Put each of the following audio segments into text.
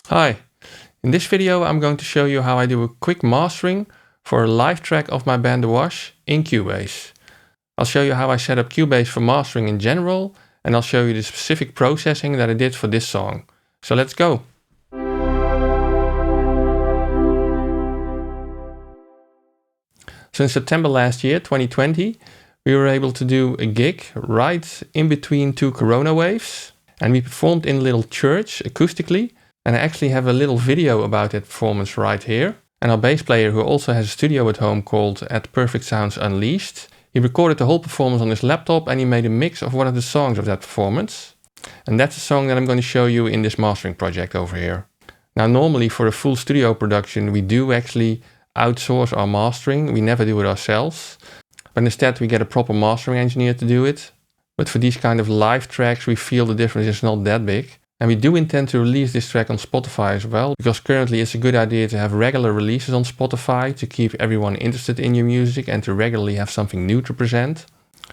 Hi, in this video I'm going to show you how I do a quick mastering for a live track of my band Awash in Cubase. I'll show you how I set up Cubase for mastering in general, and I'll show you the specific processing that I did for this song. So let's go! So in September last year, 2020, we were able to do a gig right in between two corona waves, and we performed in a little church acoustically. And I actually have a little video about that performance right here. And our bass player, who also has a studio at home called At Perfect Sounds Unleashed, he recorded the whole performance on his laptop and he made a mix of one of the songs of that performance. And that's the song that I'm going to show you in this mastering project over here. Now normally for a full studio production we do actually outsource our mastering. We never do it ourselves. But instead we get a proper mastering engineer to do it. But for these kind of live tracks we feel the difference is not that big. And we do intend to release this track on Spotify as well, because currently it's a good idea to have regular releases on Spotify to keep everyone interested in your music and to regularly have something new to present.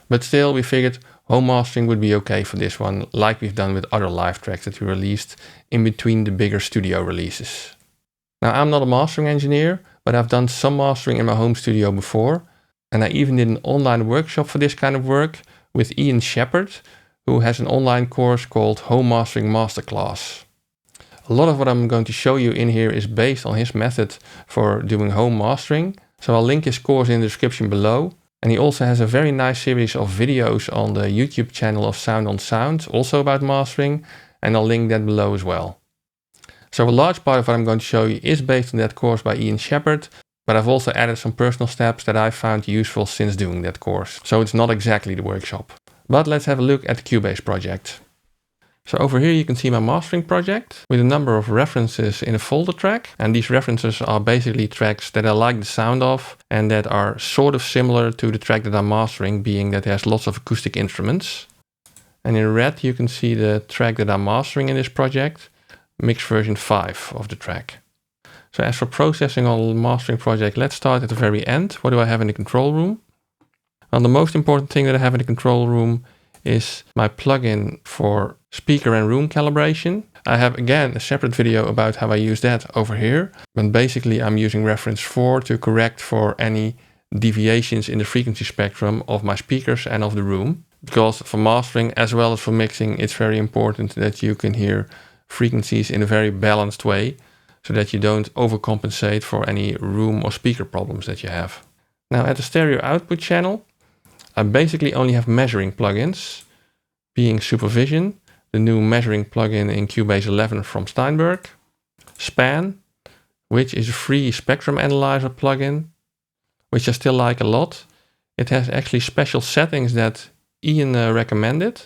But still, we figured home mastering would be okay for this one, like we've done with other live tracks that we released in between the bigger studio releases. Now, I'm not a mastering engineer, but I've done some mastering in my home studio before, and I even did an online workshop for this kind of work with Ian Shepherd, who has an online course called Home Mastering Masterclass. A lot of what I'm going to show you in here is based on his method for doing home mastering. So I'll link his course in the description below. And he also has a very nice series of videos on the YouTube channel of Sound on Sound, also about mastering, and I'll link that below as well. So a large part of what I'm going to show you is based on that course by Ian Shepherd, but I've also added some personal steps that I found useful since doing that course. So it's not exactly the workshop. But let's have a look at the Cubase project. So over here you can see my mastering project with a number of references in a folder track. And these references are basically tracks that I like the sound of and that are sort of similar to the track that I'm mastering, being that it has lots of acoustic instruments. And in red you can see the track that I'm mastering in this project, mix version 5 of the track. So as for processing on the mastering project, let's start at the very end. What do I have in the control room? Well, the most important thing that I have in the control room is my plugin for speaker and room calibration. I have again a separate video about how I use that over here. But basically I'm using reference 4 to correct for any deviations in the frequency spectrum of my speakers and of the room. Because for mastering as well as for mixing, it's very important that you can hear frequencies in a very balanced way, so that you don't overcompensate for any room or speaker problems that you have. Now at the stereo output channel, I basically only have measuring plugins, being Supervision, the new measuring plugin in Cubase 11 from Steinberg, Span, which is a free spectrum analyzer plugin, which I still like a lot. It has actually special settings that Ian recommended.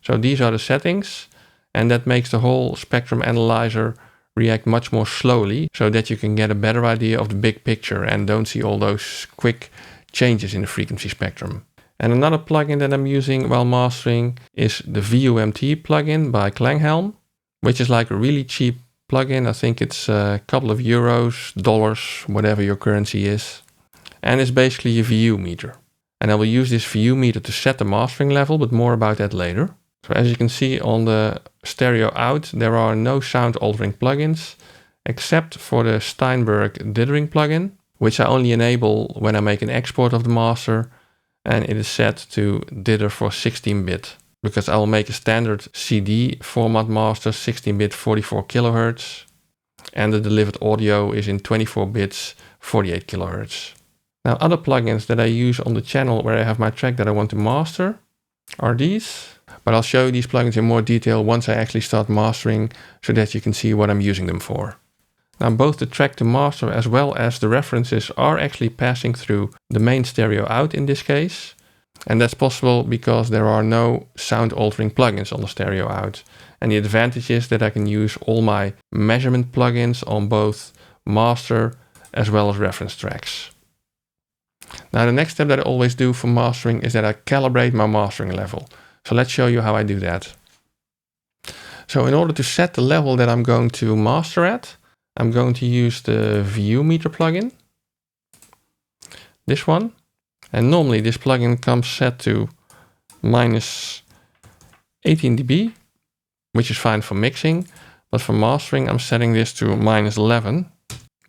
So these are the settings, and that makes the whole spectrum analyzer react much more slowly, so that you can get a better idea of the big picture and don't see all those quick changes in the frequency spectrum. And another plugin that I'm using while mastering is the VUMT plugin by Klanghelm, which is like a really cheap plugin. I think it's a couple of euros, dollars, whatever your currency is. And it's basically a VU meter. And I will use this VU meter to set the mastering level, but more about that later. So as you can see on the stereo out, there are no sound altering plugins, except for the Steinberg dithering plugin, which I only enable when I make an export of the master. And it is set to dither for 16-bit, because I will make a standard CD format master, 16-bit 44 kHz, and the delivered audio is in 24 bits 48 kHz. Now other plugins that I use on the channel where I have my track that I want to master are these, but I'll show you these plugins in more detail once I actually start mastering, so that you can see what I'm using them for. Now both the track to master as well as the references are actually passing through the main stereo out in this case. And that's possible because there are no sound altering plugins on the stereo out. And the advantage is that I can use all my measurement plugins on both master as well as reference tracks. Now the next step that I always do for mastering is that I calibrate my mastering level. So let's show you how I do that. So in order to set the level that I'm going to master at, I'm going to use the VU meter plugin, this one, and normally this plugin comes set to minus 18 dB, which is fine for mixing, But for mastering, I'm setting this to -11.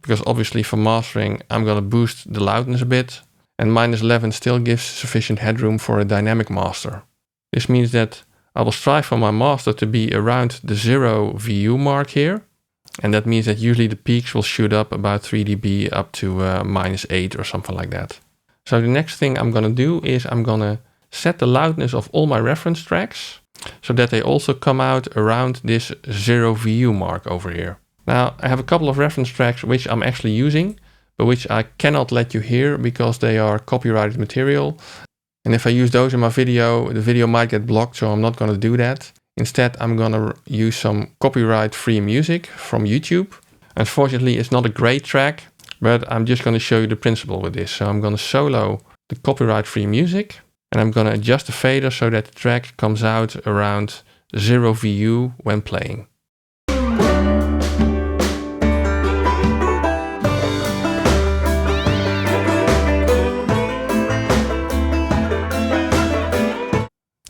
Because obviously for mastering, I'm going to boost the loudness a bit. And -11 still gives sufficient headroom for a dynamic master. This means that I will strive for my master to be around the 0 VU mark here. And that means that usually the peaks will shoot up about 3 dB up to -8 or something like that. So the next thing I'm going to do is I'm going to set the loudness of all my reference tracks so that they also come out around this 0 VU mark over here. Now I have a couple of reference tracks which I'm actually using, but which I cannot let you hear because they are copyrighted material. And if I use those in my video, the video might get blocked, so I'm not going to do that. Instead, I'm going to use some copyright-free music from YouTube. Unfortunately, it's not a great track, but I'm just going to show you the principle with this. So I'm going to solo the copyright-free music, and I'm going to adjust the fader so that the track comes out around 0 VU when playing.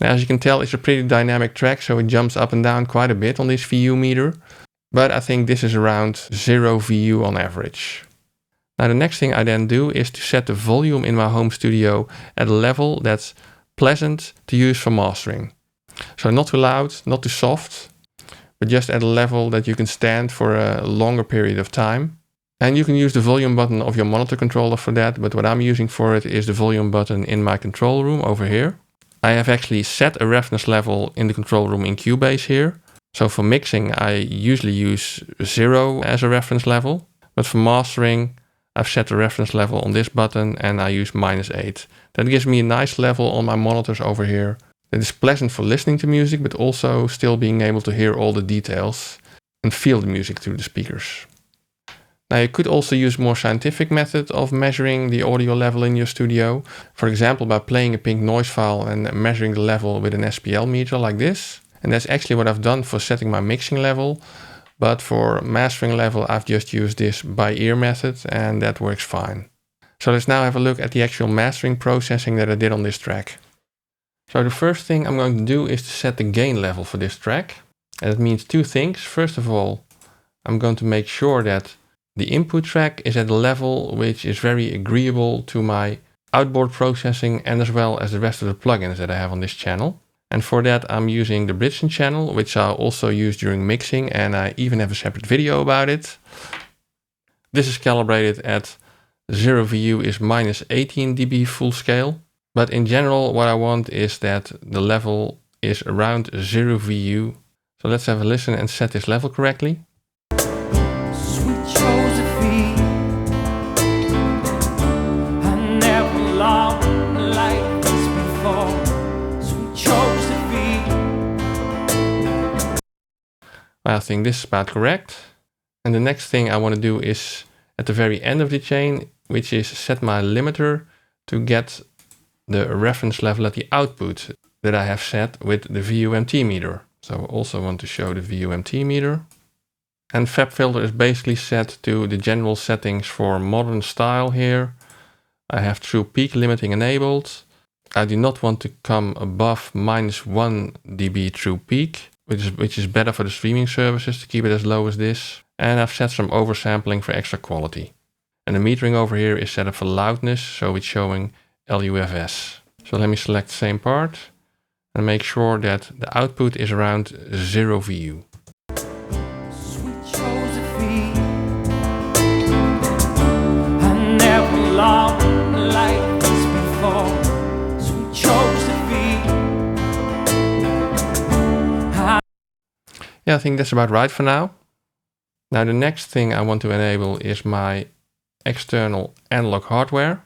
Now, as you can tell, it's a pretty dynamic track, so it jumps up and down quite a bit on this VU meter. But I think this is around 0 VU on average. Now, the next thing I then do is to set the volume in my home studio at a level that's pleasant to use for mastering. So not too loud, not too soft, but just at a level that you can stand for a longer period of time. And you can use the volume button of your monitor controller for that, but what I'm using for it is the volume button in my control room over here. I have actually set a reference level in the control room in Cubase here. So for mixing, I usually use 0 as a reference level. But for mastering, I've set the reference level on this button and I use -8. That gives me a nice level on my monitors over here. That is pleasant for listening to music, but also still being able to hear all the details and feel the music through the speakers. Now you could also use a more scientific method of measuring the audio level in your studio. For example, by playing a pink noise file and measuring the level with an SPL meter like this. And that's actually what I've done for setting my mixing level. But for mastering level, I've just used this by ear method and that works fine. So let's now have a look at the actual mastering processing that I did on this track. So the first thing I'm going to do is to set the gain level for this track. And it means two things. First of all, I'm going to make sure that the input track is at a level which is very agreeable to my outboard processing and as well as the rest of the plugins that I have on this channel. And for that I'm using the Britson channel, which I'll also use during mixing, and I even have a separate video about it. This is calibrated at 0 VU is -18 dB full scale. But in general, what I want is that the level is around 0 VU. So let's have a listen and set this level correctly. I think this is about correct. And the next thing I want to do is at the very end of the chain, which is set my limiter to get the reference level at the output that I have set with the VUMT meter. So I also want to show the VUMT meter. And FabFilter is basically set to the general settings for modern style here. I have true peak limiting enabled. I do not want to come above -1 dB true peak, which is better for the streaming services to keep it as low as this. And I've set some oversampling for extra quality. And the metering over here is set up for loudness, so it's showing LUFS. So let me select the same part and make sure that the output is around 0 VU. Yeah, I think that's about right for now. Now the next thing I want to enable is my external analog hardware,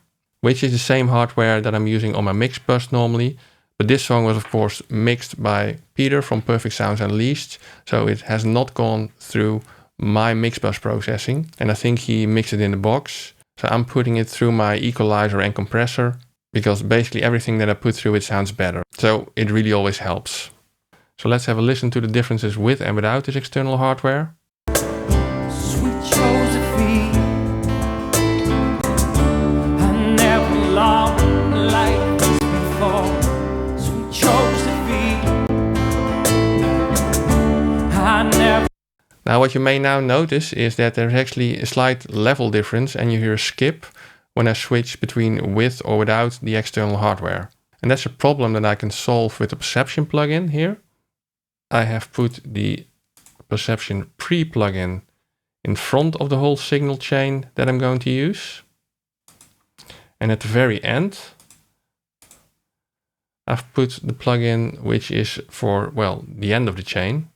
which is the same hardware that I'm using on my mix bus normally. But this song was of course mixed by Peter from Perfect Sounds Unleashed, so it has not gone through my mix bus processing, and I think he mixed it in the box. So I'm putting it through my equalizer and compressor, because basically everything that I put through it sounds better. So it really always helps. So let's have a listen to the differences with and without this external hardware. Now what you may now notice is that there's actually a slight level difference and you hear a skip when I switch between with or without the external hardware. And that's a problem that I can solve with the Perception plugin here. I have put the Perception pre-plugin in front of the whole signal chain that I'm going to use. And at the very end, I've put the plugin which is for, well, the end of the chain.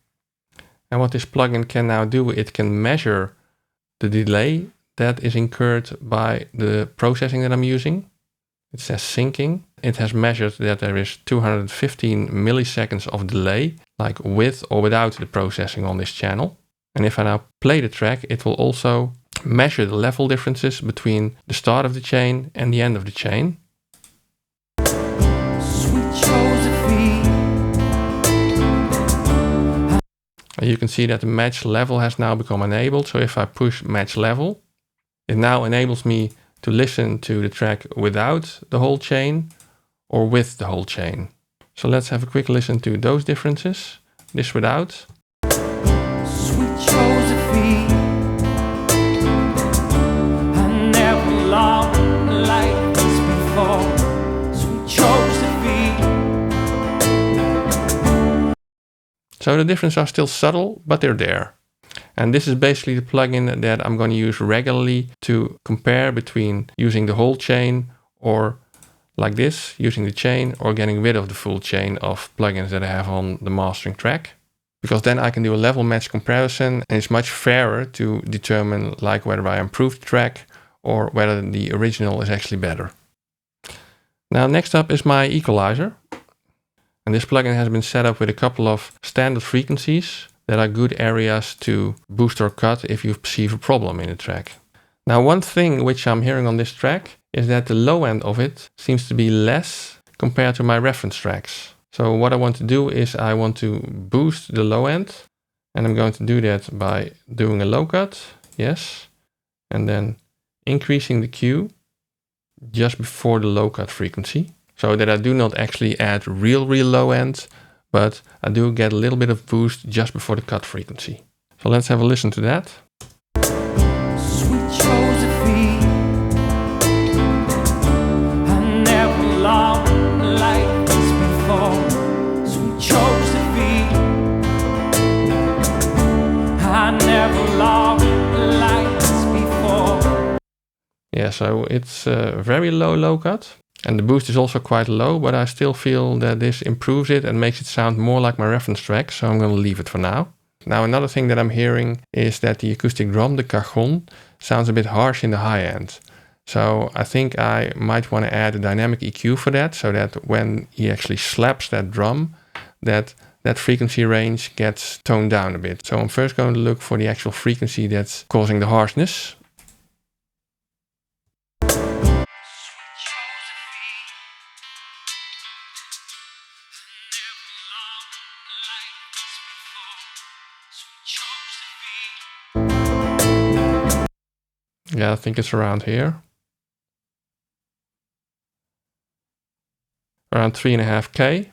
And what this plugin can now do, it can measure the delay that is incurred by the processing that I'm using. It says syncing. It has measured that there is 215 milliseconds of delay, like with or without the processing on this channel. And if I now play the track, it will also measure the level differences between the start of the chain and the end of the chain. You can see that the match level has now become enabled. So if I push match level, it now enables me to listen to the track without the whole chain or with the whole chain. So let's have a quick listen to those differences. This without. So the differences are still subtle, but they're there. And this is basically the plugin that I'm going to use regularly to compare between using the whole chain or like this, using the chain, or getting rid of the full chain of plugins that I have on the mastering track. Because then I can do a level match comparison and it's much fairer to determine like whether I improved the track or whether the original is actually better. Now next up is my equalizer. And this plugin has been set up with a couple of standard frequencies that are good areas to boost or cut if you perceive a problem in the track. Now one thing which I'm hearing on this track is that the low end of it seems to be less compared to my reference tracks. So what I want to do is I want to boost the low end, and I'm going to do that by doing a low cut, yes, and then increasing the Q just before the low cut frequency. So that I do not actually add real low end, but I do get a little bit of boost just before the cut frequency. So let's have a listen to that. Yeah, so it's a very low cut. And the boost is also quite low, but I still feel that this improves it and makes it sound more like my reference track, so I'm going to leave it for now. Now another thing that I'm hearing is that the acoustic drum, the cajon, sounds a bit harsh in the high end. So I think I might want to add a dynamic EQ for that, so that when he actually slaps that drum, that frequency range gets toned down a bit. So I'm first going to look for the actual frequency that's causing the harshness. Yeah, I think it's around here. Around 3.5K.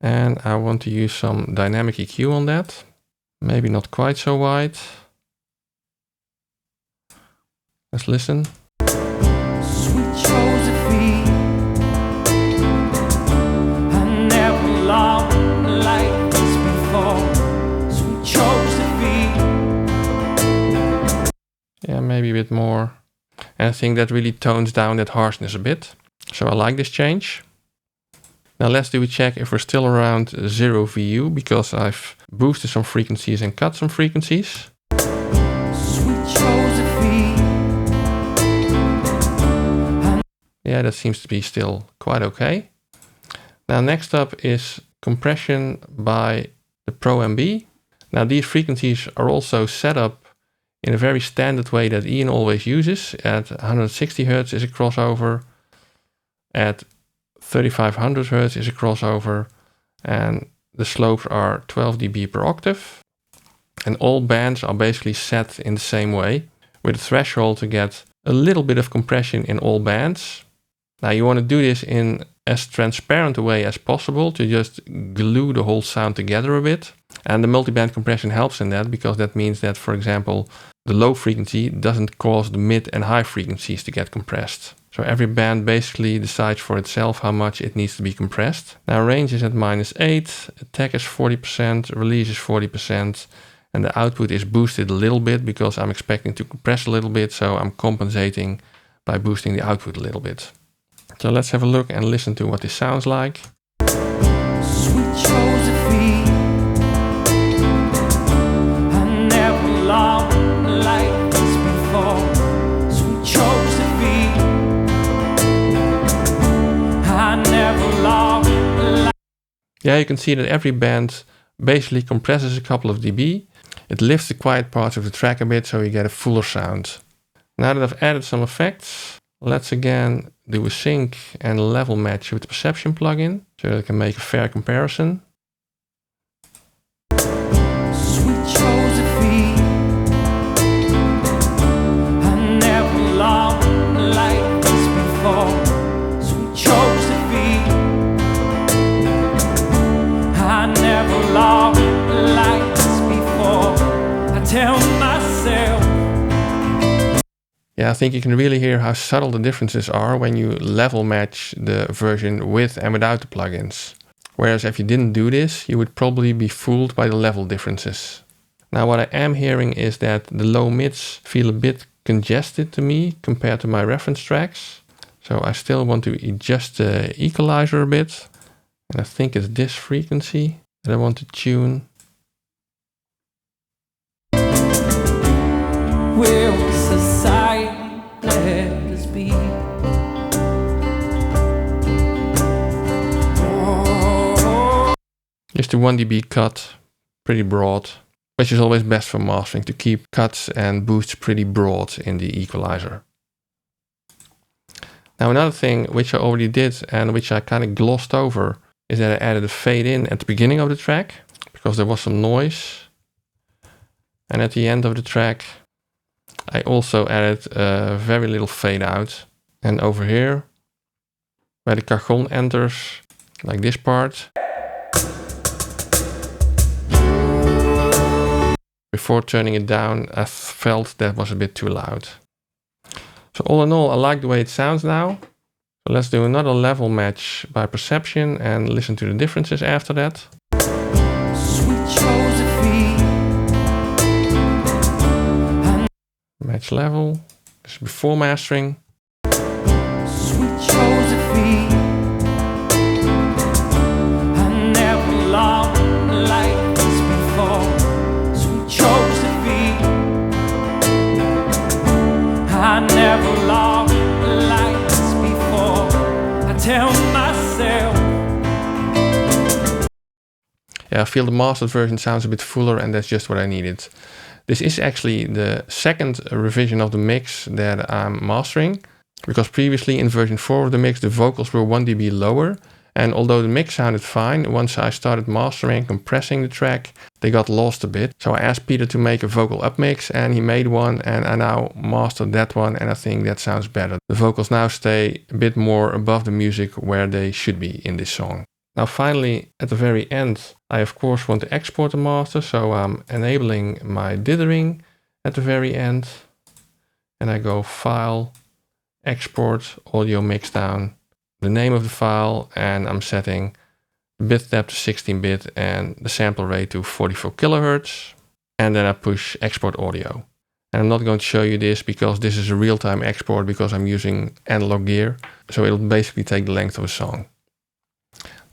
And I want to use some dynamic EQ on that. Maybe not quite so wide. Let's listen. Yeah, maybe a bit more. And I think that really tones down that harshness a bit. So I like this change. Now let's do a check if we're still around 0 VU, because I've boosted some frequencies and cut some frequencies. Yeah, that seems to be still quite okay. Now next up is compression by the Pro MB. Now these frequencies are also set up in a very standard way that Ian always uses. At 160 Hz is a crossover, at 3500 Hz is a crossover, and the slopes are 12 dB per octave. And all bands are basically set in the same way, with a threshold to get a little bit of compression in all bands. Now you want to do this in as transparent a way as possible to just glue the whole sound together a bit. And the multiband compression helps in that, because that means that, for example, the low frequency doesn't cause the mid and high frequencies to get compressed. So every band basically decides for itself how much it needs to be compressed. Now range is at -8, attack is 40%, release is 40%, and the output is boosted a little bit because I'm expecting to compress a little bit, so I'm compensating by boosting the output a little bit. So let's have a look and listen to what this sounds like. Sweet Josephine, I never loved like this before. Sweet Josephine, I never loved like... Yeah, you can see that every band basically compresses a couple of dB. It lifts the quiet parts of the track a bit, so you get a fuller sound. Now that I've added some effects, let's again do a sync and level match with the Perception plugin, so that I can make a fair comparison. Sweet Josephine, I never loved like this before. Sweet Josephine, I never loved like this before. I tell myself. Yeah, I think you can really hear how subtle the differences are when you level match the version with and without the plugins. Whereas if you didn't do this, you would probably be fooled by the level differences. Now what I am hearing is that the low mids feel a bit congested to me compared to my reference tracks. So I still want to adjust the equalizer a bit. And I think it's this frequency that I want to tune. Will society let us be? Just a 1 dB cut, pretty broad, which is always best for mastering, to keep cuts and boosts pretty broad in the equalizer. Now another thing which I already did and which I kind of glossed over is that I added a fade in at the beginning of the track, because there was some noise. And at the end of the track, I also added a very little fade out. And over here, where the cajon enters, like this part, before turning it down, I felt that was a bit too loud. So all in all, I like the way it sounds now. So let's do another level match by Perception and listen to the differences after that. Sweet Josephine, Match level, this is before mastering. Sweet Josephine, I never loved like this before. Sweet Josephine, I never loved like this before. I tell myself. Yeah, I feel the mastered version sounds a bit fuller, and that's just what I needed. This is actually the second revision of the mix that I'm mastering, because previously in version 4 of the mix the vocals were 1 dB lower, and although the mix sounded fine, once I started mastering and compressing the track, they got lost a bit. So I asked Peter to make a vocal upmix, and he made one, and I now mastered that one, and I think that sounds better. The vocals now stay a bit more above the music where they should be in this song. Now finally, at the very end, I of course want to export the master, so I'm enabling my dithering at the very end. And I go File, Export, Audio Mixdown, the name of the file, and I'm setting the bit depth to 16-bit and the sample rate to 44 kHz. And then I push Export Audio. And I'm not going to show you this because this is a real-time export because I'm using analog gear. So it'll basically take the length of a song.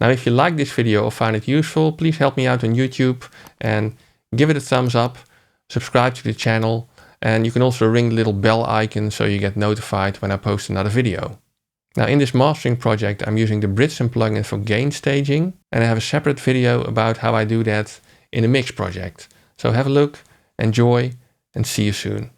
Now, if you like this video or find it useful, please help me out on YouTube and give it a thumbs up, subscribe to the channel, and you can also ring the little bell icon so you get notified when I post another video. Now, in this mastering project, I'm using the Britson plugin for gain staging, and I have a separate video about how I do that in a mix project. So have a look, enjoy, and see you soon.